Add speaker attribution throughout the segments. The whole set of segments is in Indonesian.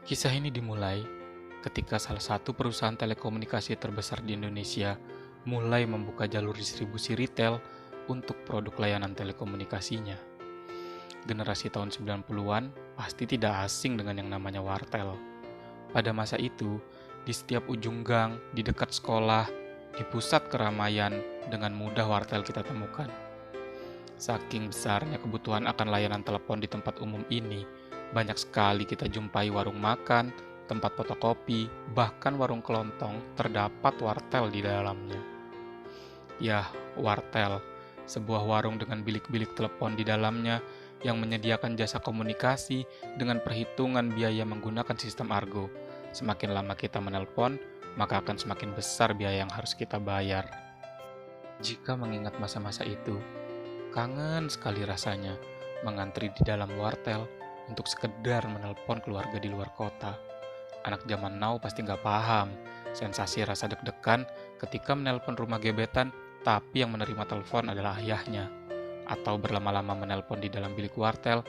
Speaker 1: Kisah ini dimulai ketika salah satu perusahaan telekomunikasi terbesar di Indonesia mulai membuka jalur distribusi retail untuk produk layanan telekomunikasinya. Generasi tahun 90-an pasti tidak asing dengan yang namanya wartel. Pada masa itu, di setiap ujung gang, di dekat sekolah, di pusat keramaian, dengan mudah wartel kita temukan. Saking besarnya kebutuhan akan layanan telepon di tempat umum ini, banyak sekali kita jumpai warung makan, tempat fotokopi, bahkan warung kelontong terdapat wartel di dalamnya. Yah, wartel, sebuah warung dengan bilik-bilik telepon di dalamnya yang menyediakan jasa komunikasi dengan perhitungan biaya menggunakan sistem argo. Semakin lama kita menelpon, maka akan semakin besar biaya yang harus kita bayar. Jika mengingat masa-masa itu, kangen sekali rasanya mengantri di dalam wartel untuk sekedar menelpon keluarga di luar kota. Anak zaman now pasti nggak paham sensasi rasa deg-degan ketika menelpon rumah gebetan tapi yang menerima telepon adalah ayahnya, atau berlama-lama menelpon di dalam bilik wartel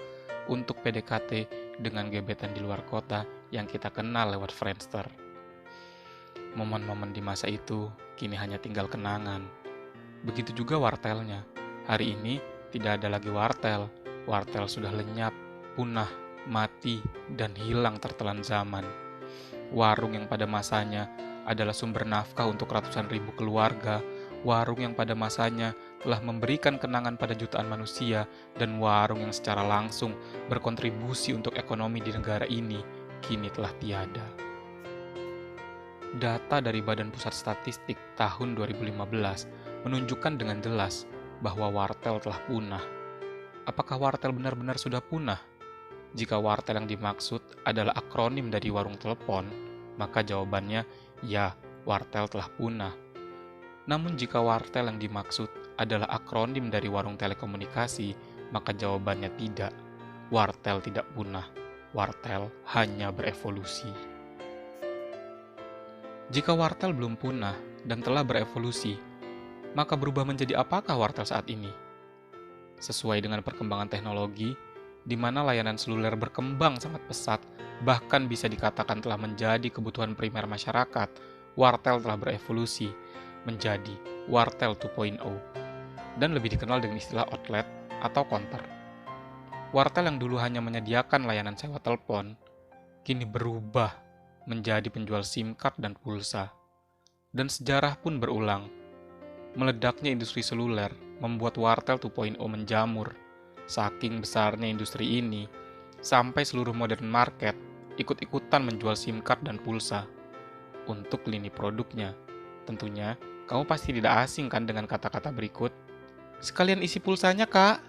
Speaker 1: untuk PDKT dengan gebetan di luar kota yang kita kenal lewat Friendster. Momen-momen di masa itu kini hanya tinggal kenangan. Begitu juga wartelnya. Hari ini tidak ada lagi wartel. Wartel sudah lenyap, punah, mati, dan hilang tertelan zaman. Warung yang pada masanya adalah sumber nafkah untuk ratusan ribu keluarga, warung yang pada masanya telah memberikan kenangan pada jutaan manusia, dan warung yang secara langsung berkontribusi untuk ekonomi di negara ini, kini telah tiada. Data dari Badan Pusat Statistik tahun 2015 menunjukkan dengan jelas bahwa wartel telah punah. Apakah wartel benar-benar sudah punah? Jika wartel yang dimaksud adalah akronim dari warung telepon, maka jawabannya ya, wartel telah punah. Namun jika wartel yang dimaksud adalah akronim dari warung telekomunikasi, maka jawabannya tidak. Wartel tidak punah. Wartel hanya berevolusi. Jika wartel belum punah dan telah berevolusi, maka berubah menjadi apakah wartel saat ini? Sesuai dengan perkembangan teknologi, di mana layanan seluler berkembang sangat pesat, bahkan bisa dikatakan telah menjadi kebutuhan primer masyarakat, wartel telah berevolusi menjadi wartel 2.0, dan lebih dikenal dengan istilah outlet atau counter. Wartel yang dulu hanya menyediakan layanan sewa telepon, kini berubah menjadi penjual SIM card dan pulsa. Dan sejarah pun berulang. Meledaknya industri seluler membuat wartel 2.0 menjamur. Saking besarnya industri ini, sampai seluruh modern market ikut-ikutan menjual SIM card dan pulsa. Untuk lini produknya, tentunya kamu pasti tidak asing kan dengan kata-kata berikut. Sekalian isi pulsanya, Kak.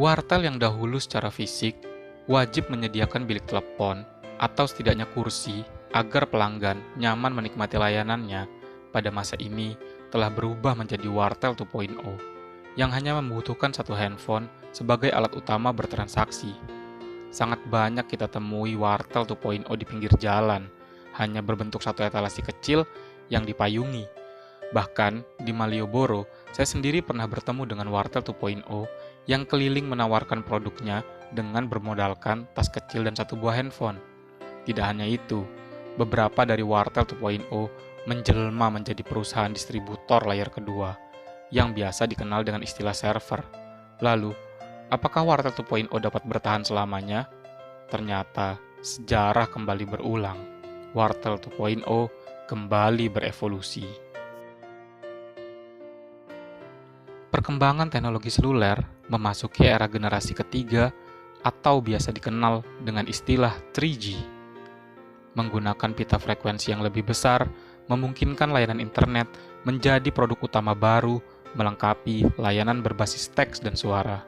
Speaker 1: Wartel yang dahulu secara fisik wajib menyediakan bilik telepon atau setidaknya kursi agar pelanggan nyaman menikmati layanannya, pada masa ini telah berubah menjadi wartel 2.0 yang hanya membutuhkan satu handphone sebagai alat utama bertransaksi. Sangat banyak kita temui wartel 2.0 di pinggir jalan, hanya berbentuk satu etalase kecil yang dipayungi. Bahkan di Malioboro, saya sendiri pernah bertemu dengan wartel 2.0 yang keliling menawarkan produknya dengan bermodalkan tas kecil dan satu buah handphone. Tidak hanya itu, beberapa dari wartel 2.0 menjelma menjadi perusahaan distributor layar kedua, yang biasa dikenal dengan istilah server. Lalu, apakah wartel 2.0 dapat bertahan selamanya? Ternyata, sejarah kembali berulang. Wartel 2.0 kembali berevolusi. Perkembangan teknologi seluler memasuki era generasi ketiga atau biasa dikenal dengan istilah 3G. Menggunakan pita frekuensi yang lebih besar, memungkinkan layanan internet menjadi produk utama baru melengkapi layanan berbasis teks dan suara.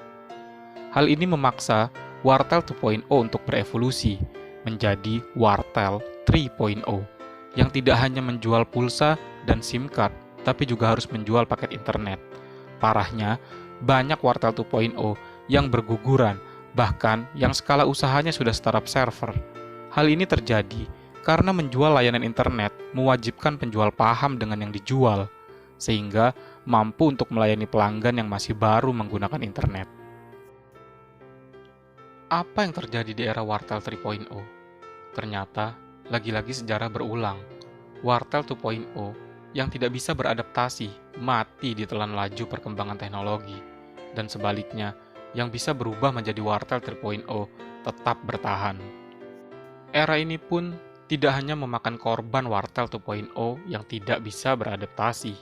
Speaker 1: Hal ini memaksa wartel 2.0 untuk berevolusi menjadi wartel 3.0 yang tidak hanya menjual pulsa dan SIM card, tapi juga harus menjual paket internet. Parahnya, banyak wartel 2.0 yang berguguran, bahkan yang skala usahanya sudah startup server. Hal ini terjadi karena menjual layanan internet mewajibkan penjual paham dengan yang dijual, sehingga mampu untuk melayani pelanggan yang masih baru menggunakan internet. Apa yang terjadi di era Wartel 3.0? Ternyata, lagi-lagi sejarah berulang. Wartel 2.0 yang tidak bisa beradaptasi, mati di telan laju perkembangan teknologi. Dan sebaliknya, yang bisa berubah menjadi Wartel 3.0 tetap bertahan. Era ini pun tidak hanya memakan korban Wartel 2.0 yang tidak bisa beradaptasi,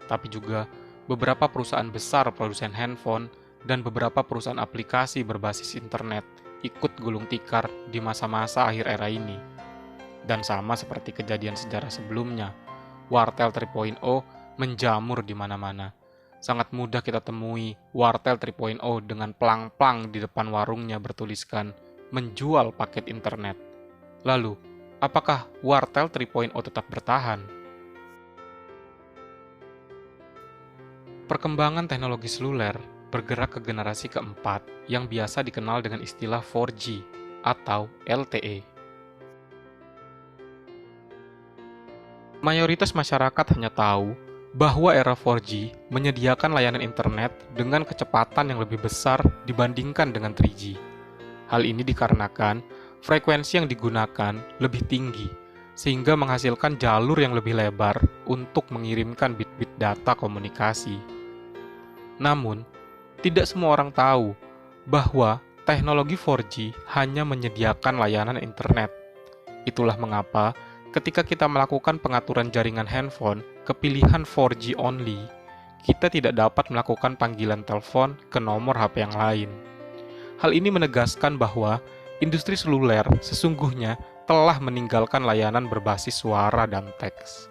Speaker 1: tapi juga beberapa perusahaan besar produsen handphone dan beberapa perusahaan aplikasi berbasis internet ikut gulung tikar di masa-masa akhir era ini. Dan sama seperti kejadian sejarah sebelumnya, Wartel 3.0 menjamur di mana-mana. Sangat mudah kita temui Wartel 3.0 dengan plang-plang di depan warungnya bertuliskan menjual paket internet. Lalu, apakah Wartel 3.0 tetap bertahan? Perkembangan teknologi seluler bergerak ke generasi keempat yang biasa dikenal dengan istilah 4G atau LTE. Mayoritas masyarakat hanya tahu bahwa era 4G menyediakan layanan internet dengan kecepatan yang lebih besar dibandingkan dengan 3G. Hal ini dikarenakan frekuensi yang digunakan lebih tinggi, sehingga menghasilkan jalur yang lebih lebar untuk mengirimkan bit-bit data komunikasi. Namun, tidak semua orang tahu bahwa teknologi 4G hanya menyediakan layanan internet. Itulah mengapa ketika kita melakukan pengaturan jaringan handphone ke pilihan 4G only, kita tidak dapat melakukan panggilan telepon ke nomor HP yang lain. Hal ini menegaskan bahwa industri seluler sesungguhnya telah meninggalkan layanan berbasis suara dan teks.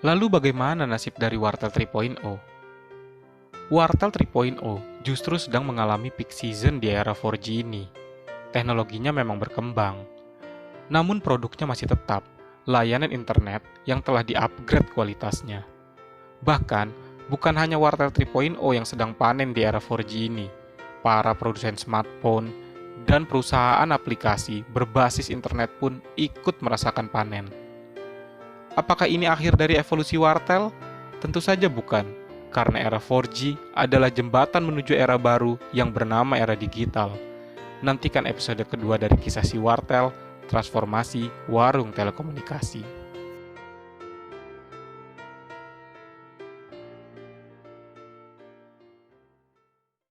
Speaker 1: Lalu bagaimana nasib dari Wartel 3.0? Wartel 3.0 justru sedang mengalami peak season di era 4G ini. Teknologinya memang berkembang, namun produknya masih tetap layanan internet yang telah di-upgrade kualitasnya. Bahkan, bukan hanya Wartel 3.0 yang sedang panen di era 4G ini, para produsen smartphone dan perusahaan aplikasi berbasis internet pun ikut merasakan panen. Apakah ini akhir dari evolusi Wartel? Tentu saja bukan. Karena era 4G adalah jembatan menuju era baru yang bernama era digital. Nantikan episode kedua dari kisah si Wartel, transformasi warung telekomunikasi.